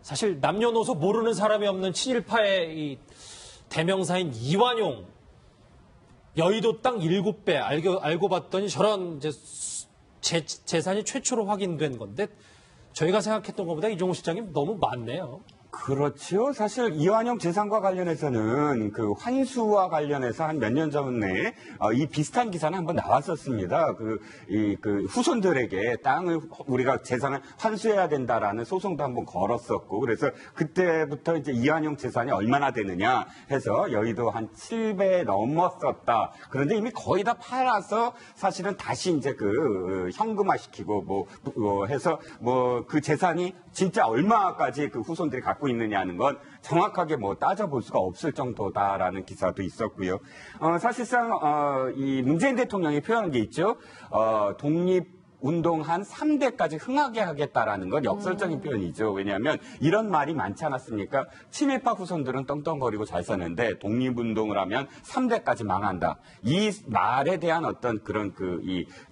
사실 남녀노소 모르는 사람이 없는 친일파의 이 대명사인 이완용 여의도 땅 7배 알고 봤더니 저런 이제 재산이 최초로 확인된 건데 저희가 생각했던 것보다 이종호 실장님 너무 많네요. 그렇죠. 사실 이완용 재산과 관련해서는 그 환수와 관련해서 한 몇 년 전에 이 비슷한 기사는 한번 나왔었습니다. 그 후손들에게 땅을 우리가 재산을 환수해야 된다라는 소송도 한번 걸었었고 그래서 그때부터 이제 이완용 재산이 얼마나 되느냐 해서 여의도 한 7배 넘었었다. 그런데 이미 거의 다 팔아서 사실은 다시 이제 그 현금화시키고 해서 그 재산이 진짜 얼마까지 그 후손들이 갖고 있느냐는 건 정확하게 따져볼 수가 없을 정도다라는 기사도 있었고요. 사실상 이 문재인 대통령이 표현한 게 있죠. 독립운동한 3대까지 흥하게 하겠다라는 건 역설적인 표현이죠. 왜냐하면 이런 말이 많지 않았습니까? 친일파 후손들은 떵떵거리고 잘 사는데 독립운동을 하면 3대까지 망한다. 이 말에 대한 어떤 그런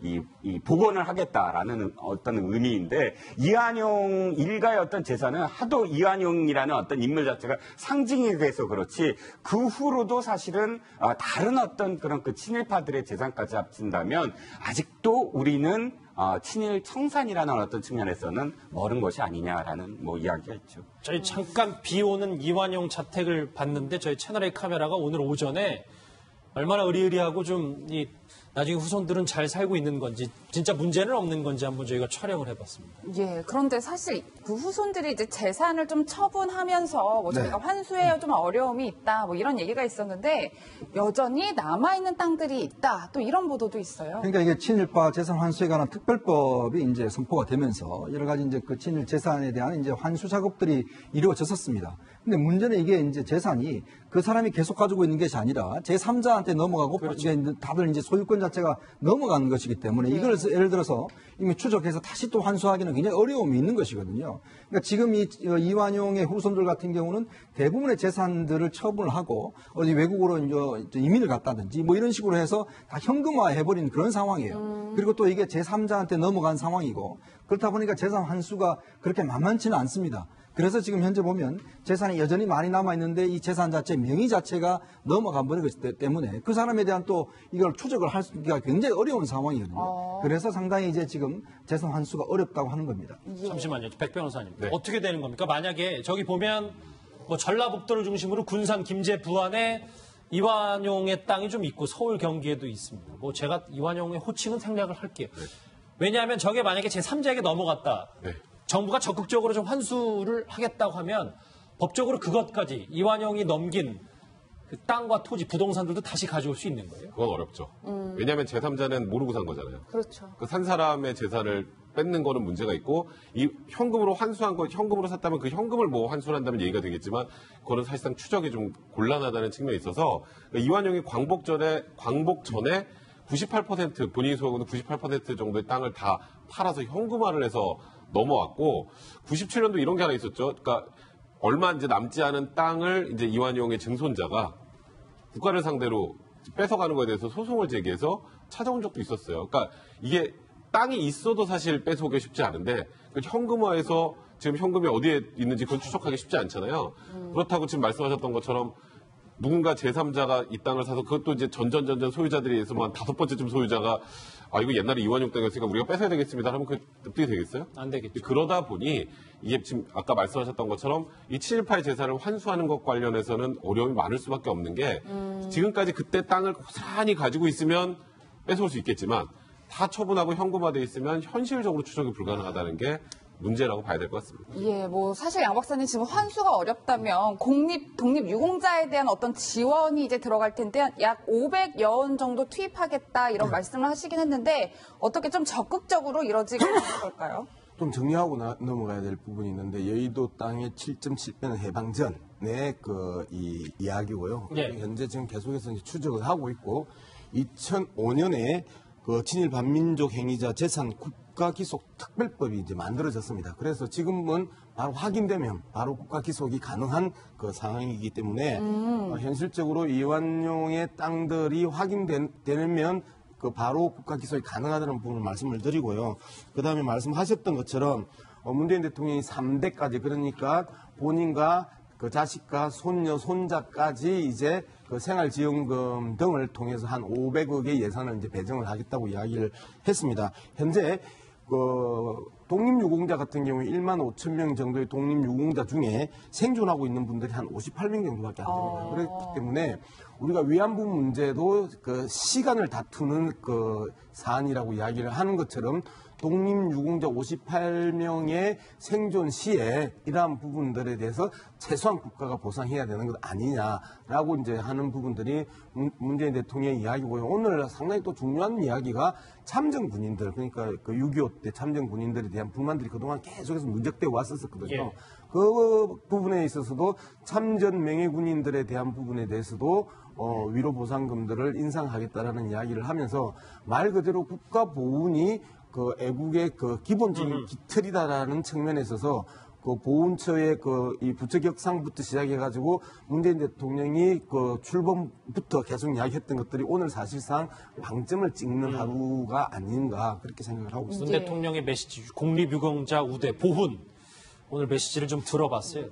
이 복원을 하겠다라는 어떤 의미인데 이완용 일가의 어떤 재산은 하도 이완용이라는 어떤 인물 자체가 상징이 돼서 그렇지 그 후로도 사실은 다른 어떤 그런 그 친일파들의 재산까지 합친다면 아직도 우리는 친일 청산이라는 어떤 측면에서는 멀은 것이 아니냐라는 이야기가 있죠. 저희 잠깐 비 오는 이완용 자택을 봤는데 저희 채널의 카메라가 오늘 오전에 얼마나 의리의리하고 좀 나중에 후손들은 잘 살고 있는 건지 진짜 문제는 없는 건지 한번 저희가 촬영을 해봤습니다. 예, 그런데 사실 그 후손들이 이제 재산을 좀 처분하면서 저희가 환수에 좀 어려움이 있다 이런 얘기가 있었는데 여전히 남아있는 땅들이 있다 또 이런 보도도 있어요. 그러니까 이게 친일파 재산 환수에 관한 특별법이 이제 선포가 되면서 여러 가지 이제 그 친일 재산에 대한 이제 환수 작업들이 이루어졌었습니다. 근데 문제는 이게 이제 재산이 그 사람이 계속 가지고 있는 것이 아니라 제3자한테 넘어가고 그렇죠. 이게 다들 이제 소유권 자체가 넘어가는 것이기 때문에 이걸 예를 들어서 이미 추적해서 다시 또 환수하기는 굉장히 어려움이 있는 것이거든요. 그러니까 지금 이완용의 후손들 같은 경우는 대부분의 재산들을 처분을 하고 어디 외국으로 이제 이민을 갔다든지 이런 식으로 해서 다 현금화해버린 그런 상황이에요. 그리고 또 이게 제3자한테 넘어간 상황이고 그렇다 보니까 재산 환수가 그렇게 만만치는 않습니다. 그래서 지금 현재 보면 재산이 여전히 많이 남아있는데 이 재산 자체, 명의 자체가 넘어가 버린 것이기 때문에 그 사람에 대한 또 이걸 추적을 하기가 굉장히 어려운 상황이거든요. 그래서 상당히 이제 지금 재산 환수가 어렵다고 하는 겁니다. 예. 잠시만요. 백 변호사님. 네. 어떻게 되는 겁니까? 만약에 저기 보면 전라북도를 중심으로 군산, 김제, 부안에 이완용의 땅이 좀 있고 서울, 경기에도 있습니다. 제가 이완용의 호칭은 생략을 할게요. 네. 왜냐하면 저게 만약에 제3자에게 넘어갔다. 네. 정부가 적극적으로 좀 환수를 하겠다고 하면 법적으로 그것까지 이완용이 넘긴 그 땅과 토지, 부동산들도 다시 가져올 수 있는 거예요? 그건 어렵죠. 왜냐하면 제3자는 모르고 산 거잖아요. 그렇죠. 그 산 사람의 재산을 뺏는 거는 문제가 있고 이 현금으로 환수한 거 현금으로 샀다면 그 현금을 환수를 한다면 얘기가 되겠지만 그거는 사실상 추적이 좀 곤란하다는 측면이 있어서 이완용이 광복 전에 98% 본인이 소유하고 있는 98% 정도의 땅을 다 팔아서 현금화를 해서 넘어왔고 97년도 이런 게 하나 있었죠. 그러니까 얼마 이제 남지 않은 땅을 이제 이완용의 증손자가 국가를 상대로 뺏어가는 거에 대해서 소송을 제기해서 찾아온 적도 있었어요. 그러니까 이게 땅이 있어도 사실 뺏어오기 쉽지 않은데 현금화해서 지금 현금이 어디에 있는지 그건 추적하기 쉽지 않잖아요. 그렇다고 지금 말씀하셨던 것처럼 누군가 제3자가 이 땅을 사서 그것도 이제 전전 소유자들에 의해서 한 5번째쯤 소유자가 이거 옛날에 이완용 땅이었으니까 우리가 뺏어야 되겠습니다. 하면 그게 어떻게 되겠어요? 안 되겠죠. 그러다 보니 이게 지금 아까 말씀하셨던 것처럼 이 친일파의 재산을 환수하는 것 관련해서는 어려움이 많을 수밖에 없는 게 지금까지 그때 땅을 고스란히 가지고 있으면 뺏어올 수 있겠지만 다 처분하고 현금화돼 있으면 현실적으로 추적이 불가능하다는 게 문제라고 봐야 될 것 같습니다. 예, 사실 양 박사님 지금 환수가 어렵다면 독립 유공자에 대한 어떤 지원이 이제 들어갈 텐데 약 500여 원 정도 투입하겠다 이런 말씀을 하시긴 했는데 어떻게 좀 적극적으로 이뤄지게 되는 걸까요? 좀 정리하고 넘어가야 될 부분이 있는데 여의도 땅의 7.7배는 해방 전의 이 이야기고요. 네. 현재 지금 계속해서 이제 추적을 하고 있고 2005년에 친일 반민족 행위자 재산 국가 기속 특별법이 이제 만들어졌습니다. 그래서 지금은 바로 확인되면 바로 국가 기속이 가능한 그 상황이기 때문에 현실적으로 이완용의 땅들이 확인되면 바로 국가 기속이 가능하다는 부분을 말씀을 드리고요. 그다음에 말씀하셨던 것처럼 문재인 대통령이 3대까지 그러니까 본인과 그 자식과 손녀, 손자까지 이제 그 생활지원금 등을 통해서 한 500억의 예산을 이제 배정을 하겠다고 이야기를 했습니다. 현재 독립유공자 같은 경우에 1만 5천 명 정도의 독립유공자 중에 생존하고 있는 분들이 한 58명 정도밖에 안 됩니다. 그렇기 때문에 우리가 위안부 문제도 그 시간을 다투는 그 사안이라고 이야기를 하는 것처럼 독립유공자 58명의 생존 시에 이러한 부분들에 대해서 최소한 국가가 보상해야 되는 것 아니냐라고 이제 하는 부분들이 문재인 대통령의 이야기고요. 오늘 상당히 또 중요한 이야기가 참전 군인들, 그러니까 그 6.25 때 참전 군인들에 대한 불만들이 그동안 계속해서 누적되어 왔었거든요. 예. 그 부분에 있어서도 참전 명예 군인들에 대한 부분에 대해서도 위로 보상금들을 인상하겠다라는 이야기를 하면서 말 그대로 국가 보훈이 그 애국의 그 기본적인 기틀이다라는 측면에 있어서 그 보훈처의 그 이 부처 격상부터 시작해가지고 문재인 대통령이 그 출범부터 계속 이야기했던 것들이 오늘 사실상 방점을 찍는 하루가 아닌가 그렇게 생각을 하고 있습니다. 문 대통령의 메시지, 공립유공자 우대, 보훈. 오늘 메시지를 좀 들어봤어요.